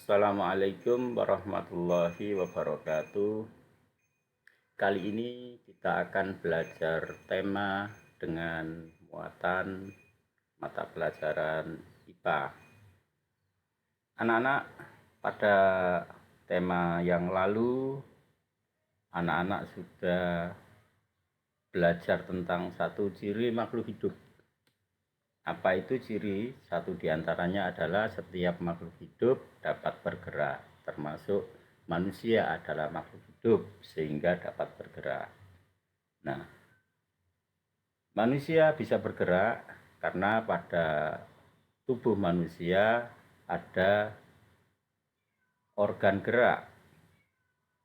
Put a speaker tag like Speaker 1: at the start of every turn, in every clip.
Speaker 1: Assalamualaikum warahmatullahi wabarakatuh. Kali ini kita akan belajar tema dengan muatan mata pelajaran IPA. Anak-anak, pada tema yang lalu anak-anak sudah belajar tentang satu ciri makhluk hidup. Apa itu ciri? Satu diantaranya adalah setiap makhluk hidup dapat bergerak, termasuk manusia adalah makhluk hidup sehingga dapat bergerak. Nah, manusia bisa bergerak karena pada tubuh manusia ada organ gerak.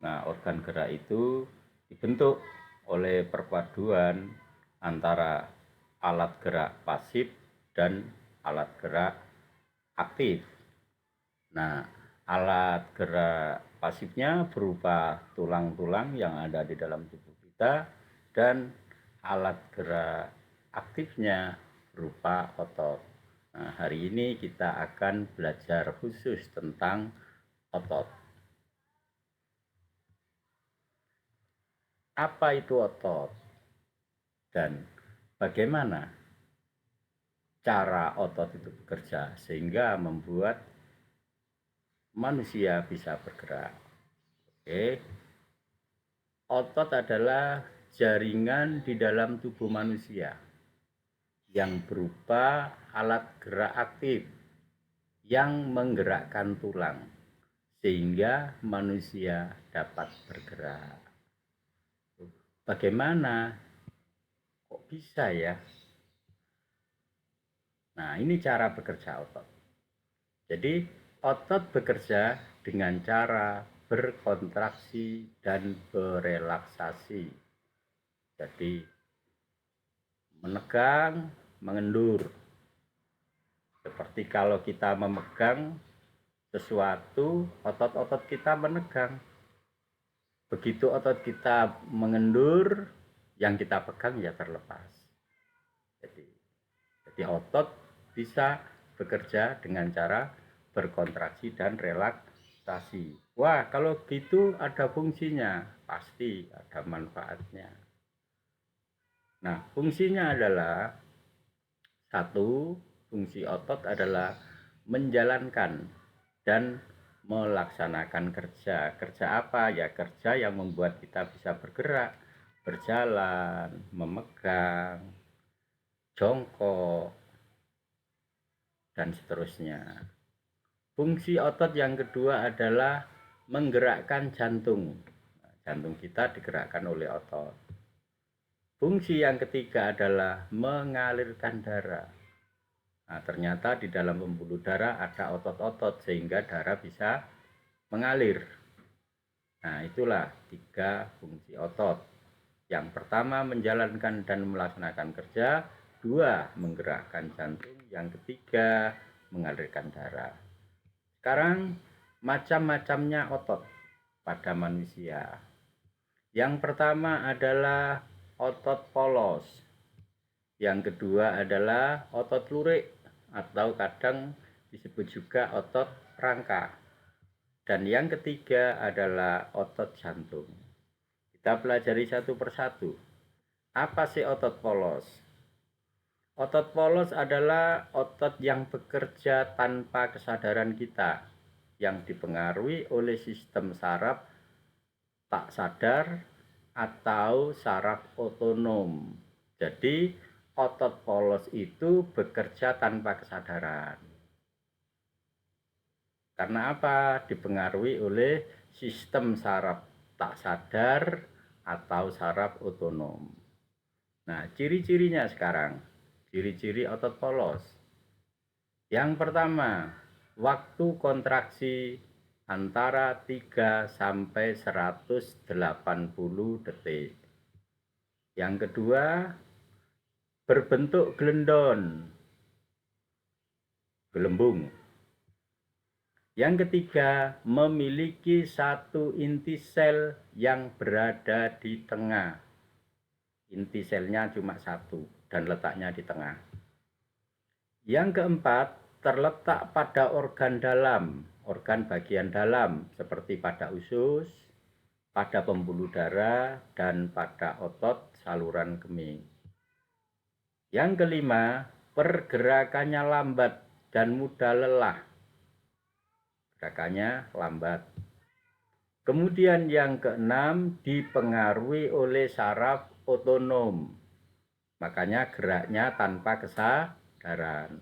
Speaker 1: Nah, organ gerak itu dibentuk oleh perpaduan antara alat gerak pasif dan alat gerak aktif. Nah, alat gerak pasifnya berupa tulang-tulang yang ada di dalam tubuh kita, dan alat gerak aktifnya berupa otot. Nah, hari ini kita akan belajar khusus tentang otot. Apa itu otot? Dan bagaimana cara otot itu bekerja sehingga membuat manusia bisa bergerak? Oke. Otot adalah jaringan di dalam tubuh manusia yang berupa alat gerak aktif yang menggerakkan tulang sehingga manusia dapat bergerak. Bagaimana? Kok bisa ya? Nah, ini cara bekerja otot. Jadi, otot bekerja dengan cara berkontraksi dan berelaksasi. Jadi, menegang, mengendur. Seperti kalau kita memegang sesuatu, otot-otot kita menegang. Begitu otot kita mengendur, yang kita pegang ya terlepas. Jadi otot bisa bekerja dengan cara berkontraksi dan relaksasi. Wah, kalau gitu ada fungsinya, pasti ada manfaatnya. Nah, fungsinya adalah satu, fungsi otot adalah menjalankan dan melaksanakan kerja. Kerja apa? Ya kerja yang membuat kita bisa bergerak, berjalan, memegang, jongkok, dan seterusnya. Fungsi otot yang kedua adalah menggerakkan jantung. Jantung kita digerakkan oleh otot. Fungsi yang ketiga adalah mengalirkan darah. Nah, ternyata di dalam pembuluh darah ada otot-otot sehingga darah bisa mengalir. Nah, itulah 3 fungsi otot. Yang pertama menjalankan dan melaksanakan kerja, 2 menggerakkan jantung, yang ketiga mengalirkan darah. Sekarang macam-macamnya otot pada manusia. Yang pertama adalah otot polos. Yang kedua adalah otot lurik atau kadang disebut juga otot rangka. Dan yang ketiga adalah otot jantung. Kita pelajari satu persatu. Apa sih otot polos? Otot polos adalah otot yang bekerja tanpa kesadaran kita, yang dipengaruhi oleh sistem saraf tak sadar atau saraf otonom. Jadi otot polos itu bekerja tanpa kesadaran. Karena apa? Dipengaruhi oleh sistem saraf tak sadar atau saraf otonom. Nah, ciri-cirinya sekarang. Ciri-ciri otot polos. Yang pertama, waktu kontraksi antara 3 sampai 180 detik. Yang kedua, berbentuk gelendon, gelembung. Yang ketiga, memiliki satu inti sel yang berada di tengah. Inti selnya cuma satu dan letaknya di tengah. Yang keempat, terletak pada organ dalam. organ bagian dalam seperti pada usus, pada pembuluh darah, dan pada otot saluran kemih. Yang kelima, pergerakannya lambat dan mudah lelah. Gerakannya lambat. Kemudian yang keenam, dipengaruhi oleh saraf otonom. Makanya geraknya tanpa kesadaran.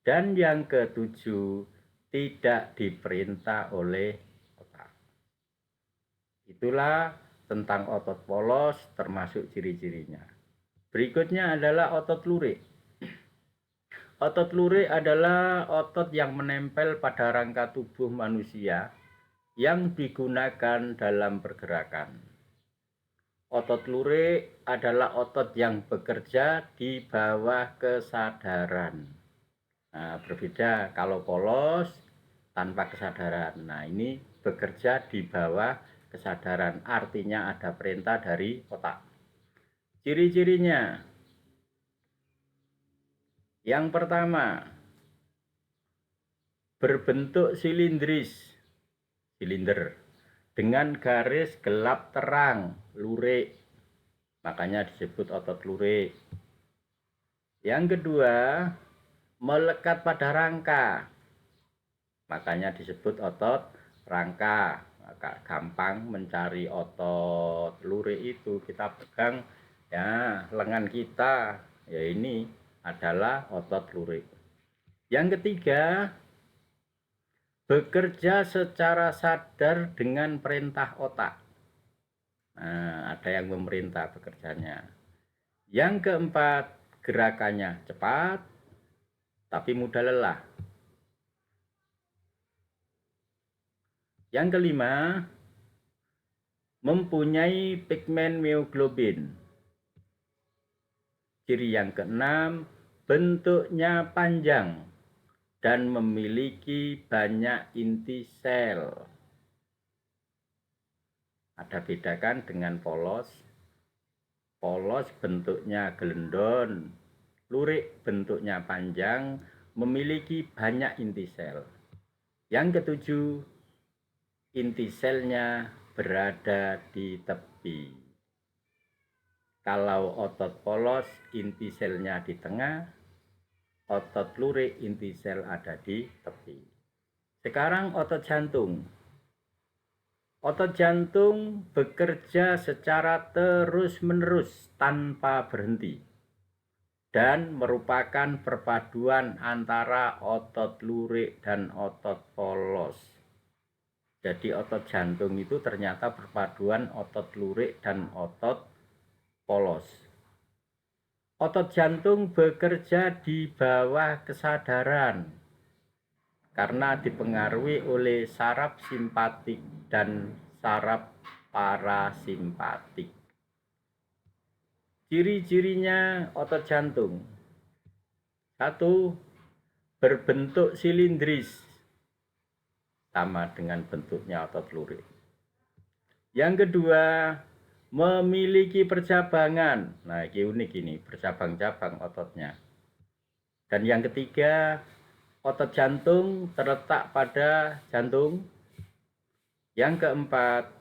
Speaker 1: Dan yang ketujuh, tidak diperintah oleh otak. Itulah tentang otot polos termasuk ciri-cirinya. Berikutnya adalah otot lurik. Otot lurik adalah otot yang menempel pada rangka tubuh manusia yang digunakan dalam pergerakan. Otot lurik adalah otot yang bekerja di bawah kesadaran. Nah, berbeda kalau polos tanpa kesadaran. Nah, ini bekerja di bawah kesadaran, artinya ada perintah dari otak. Ciri-cirinya, yang pertama, berbentuk silinder dengan garis gelap terang, lurik. Makanya disebut otot lurik. Yang kedua, melekat pada rangka. Makanya disebut otot rangka. Maka gampang mencari otot lurik itu, kita pegang ya lengan kita, ya ini adalah otot lurik. Yang ketiga, bekerja secara sadar dengan perintah otak. Nah, ada yang memerintah bekerjanya. Yang keempat, gerakannya cepat tapi mudah lelah. Yang kelima, mempunyai pigmen mioglobin. Ciri yang keenam, bentuknya panjang dan memiliki banyak inti sel. Ada bedakan dengan polos. Polos bentuknya gelendon, lurik bentuknya panjang, memiliki banyak inti sel. Yang ketujuh, inti selnya berada di tepi. Kalau otot polos, inti selnya di tengah, otot lurik, inti sel ada di tepi. Sekarang otot jantung. Otot jantung bekerja secara terus-menerus tanpa berhenti dan merupakan perpaduan antara otot lurik dan otot polos. Jadi otot jantung itu ternyata perpaduan otot lurik dan otot polos. Otot jantung bekerja di bawah kesadaran karena dipengaruhi oleh saraf simpatik dan saraf parasimpatik. Ciri-cirinya otot jantung. 1. Berbentuk silindris, sama dengan bentuknya otot lurik. Yang kedua, memiliki percabangan. Nah, ini unik ini, bercabang-cabang ototnya. Dan yang ketiga, otot jantung terletak pada jantung. Yang keempat,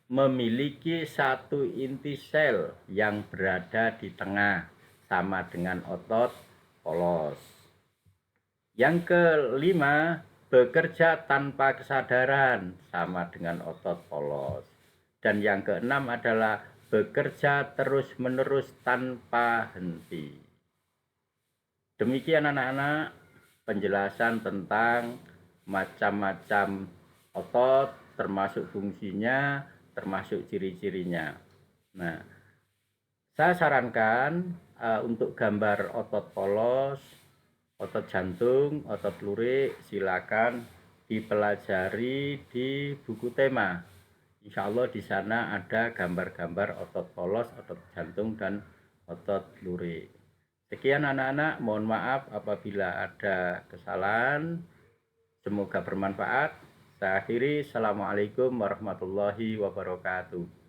Speaker 1: memiliki satu inti sel yang berada di tengah, sama dengan otot polos. Yang kelima, bekerja tanpa kesadaran, sama dengan otot polos. Dan yang keenam adalah bekerja terus-menerus tanpa henti. Demikian anak-anak penjelasan tentang macam-macam otot, termasuk fungsinya, termasuk ciri-cirinya. Nah, saya sarankan untuk gambar otot polos, otot jantung, otot lurik, silakan dipelajari di buku tema. Insya Allah di sana ada gambar-gambar otot polos, otot jantung, dan otot lurik. Sekian anak-anak, mohon maaf apabila ada kesalahan. Semoga bermanfaat. Saya akhiri. Assalamualaikum warahmatullahi wabarakatuh.